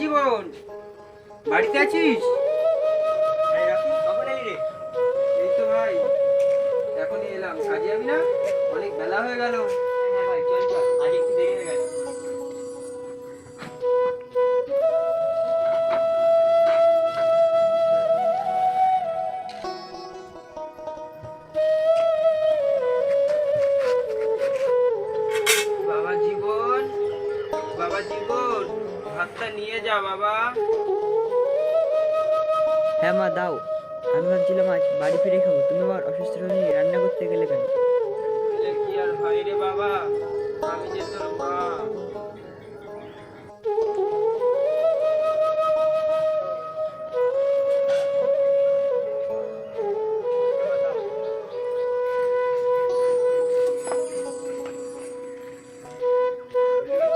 জীবন, বাড়িতে আছিস? কখন এলি রে? এই তো ভাই এখনই এলাম। কাজে যাবি না? অনেক বেলা হয়ে গেল। হ্যাঁ ভাই, চল চল, আজ একটু দেরি হয়ে গেল। বাবা জীবন, বাবা জীবন, ভাতটা নিয়ে যা বাবা। হ্যাঁ মা, দাও। আমি ভাবছিলাম আজ বাড়ি ফিরে খাবো, তুমি আবার অসুস্থ হয়ে রান্না করতে গেলে কেন? বলে কি আর হয় রে বাবা, আমি যে তোর মা।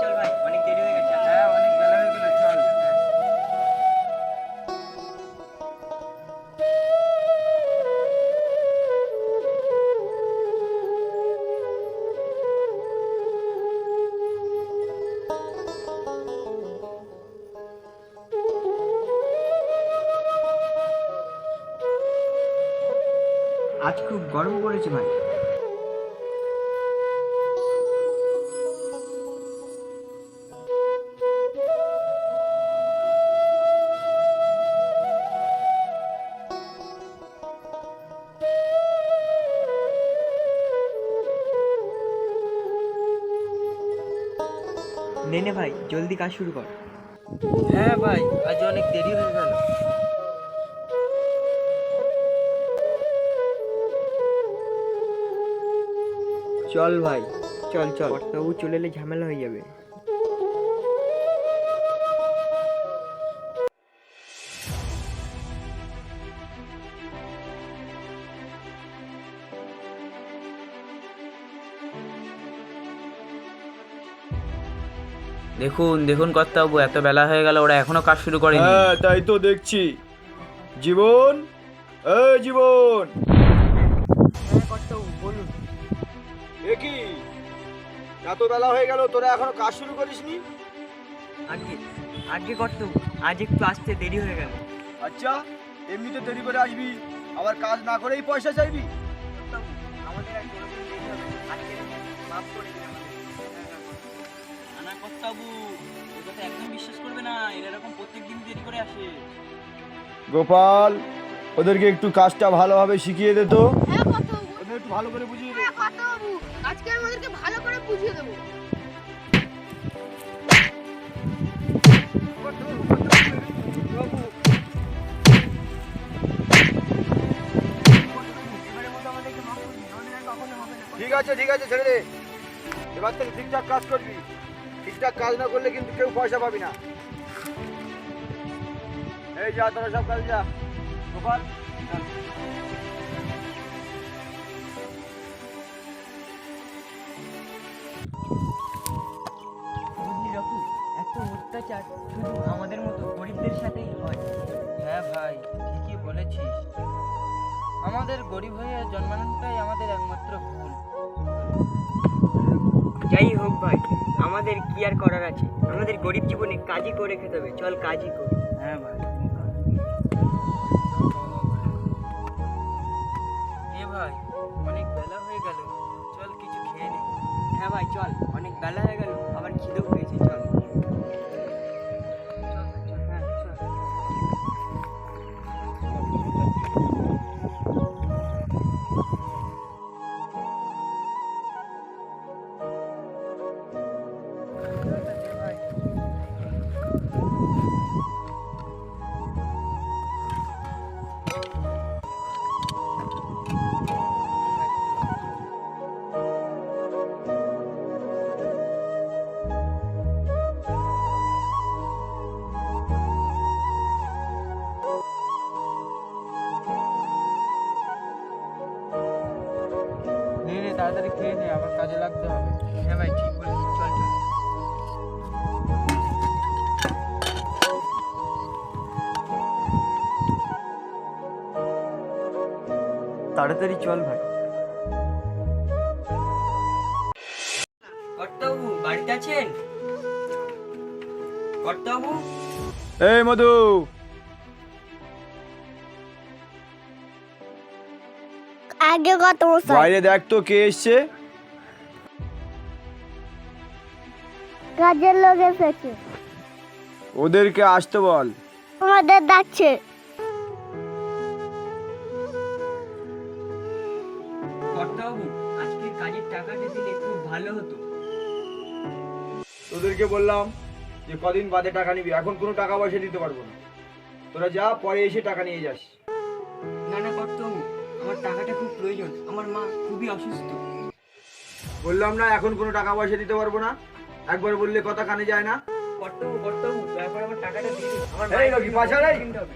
চল ভাই, অনেক দেরি হয়ে গেছে। হ্যাঁ, অনেক বেলা হয়ে গেল, চল। আজ খুব গরম পড়েছে ভাই। নে নে ভাই, জলদি কাজ শুরু কর। হ্যাঁ ভাই, আজ অনেক দেরি হয়ে গেল। চল ভাই, চল চল, কর্তাবাবু চলে এলে ঝামেলা হয়ে যাবে। দেখুন দেখুন কর্তাবাবু, এত বেলা হয়ে গেল, ওরা এখনো কাজ শুরু করেনি। হ্যাঁ, তাই তো দেখছি। জীবন, এই জীবন, হ্যাঁ কর্তাবাবু বলুন। এ কি এত বেলা হয়ে গেল, তোরা এখনো কাজ শুরু করিসনি? আজকে আজকে কর্তাবাবু, আজ একটু আসতে দেরি হয়ে গেল। আচ্ছা, এমনিতে দেরি করে আসবি, আবার কাজ না করেই পয়সা চাইবি? কর্তাবাবু, আমাদের আর কোনোদিন দেরি হবে না। আজকে মাফ করে দিন আমাদের। না কর্তাবু, এই কথা একদম বিশ্বাস করবে না, এরা এরকম প্রত্যেকদিন দেরি করে আসে। গোপাল, ওদেরকে একটু কাজটা ভালোভাবে শিখিয়ে দে তো। হ্যাঁ কর্তাবাবু, ওদের একটু ভালো করে বুঝিয়ে দে। হ্যাঁ কর্তাবাবু, আজকে আমি ওদেরকে ভালো করে বুঝিয়ে দেবো। ঠিক আছে ঠিক আছে, ছেড়ে দে। এবার থেকে ঠিকঠাক কাজ করবি। ঠিকঠাক কাজ না করলে কিন্তু কেউ পয়সা পাবি না। এই যা, তোরা সব কাজ যা। গোপাল, চল। বুঝলি রকু, এত অত্যাচার শুধু আমাদের মতো গরিবদের সাথেই হয়। হ্যাঁ ভাই, ঠিকই বলেছিস। আমাদের গরিব হয়ে জন্মানোটাই আমাদের একমাত্র ভুল। যাই হোক ভাই, আমাদের কি আর করার আছে? আমাদের গরিব জীবনে কাজই করে খেতে হবে, চল কাজই করি। হ্যাঁ ভাই। এ ভাই, অনেক বেলা হয়ে গেল, চল কিছু খেয়ে নে। হ্যাঁ ভাই চল, অনেক বেলা হয়ে গেল, আবার খিদেও পেয়েছে, চল। হ্যাঁ চল। নে নে, তাড়াতাড়ি খেয়ে নে, আবার কাজে লাগতে হবে। হ্যাঁ ভাই ঠিক বলেছিস, চল চল। তাড়াতাড়ি চল ভাই। কর্তাবাবু বাড়িতে আছেন? কর্তাবাবু, এই মধু, আগে কত মশাই বাইরে দেখ তো কে এসছে। কাজের লোক এসেছে, ওদেরকে আসতে বল। আমাদের ডাকছে। কর্তাবাবু, আজকের কাজের টাকাটা দিলে খুব ভালো হতো। তোদেরকে বললাম যে কদিন বাদে টাকা নিবি, এখন কোনো টাকা পয়সা দিতে পারবো না। তোরা যা, পরে এসে টাকা নিয়ে যাস। না না কর্তাবাবু, আমার টাকাটা খুব প্রয়োজন, আমার মা খুবই অসুস্থ। বললাম না এখন কোনো টাকা পয়সা দিতে পারবো না, একবার বললে কথা কানে যায় না। কর্তাবাবু দয়া করে আমার টাকাটা দিয়ে দিন, আমার এই রকি, পাছাড় এই। কিনতে হবে।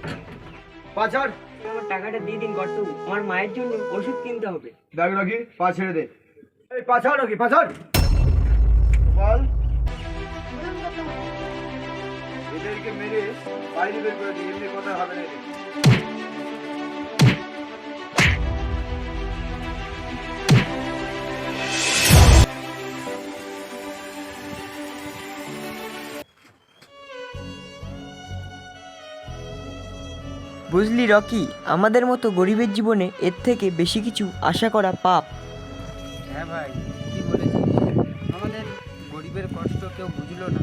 পাছাড়, আমার টাকাটা দিয়ে দিন কর্তাবাবু, আমার মায়ের জন্য ওষুধ কিনতে হবে। দেখ রকি, পা ছেড়ে দে। এই পাছাড় রকি, পাছাড়। গোপাল, এদেরকে মেরে বাইরে বের করে দিই, এমনি কথা হবে না এদের। বুঝলি রকি, আমাদের মতো গরিবের জীবনে এর থেকে বেশি কিছু আশা করা পাপ। হ্যাঁ ভাই, কি বলেছিস, আমাদের গরিবের কষ্ট কেউ বুঝলো না।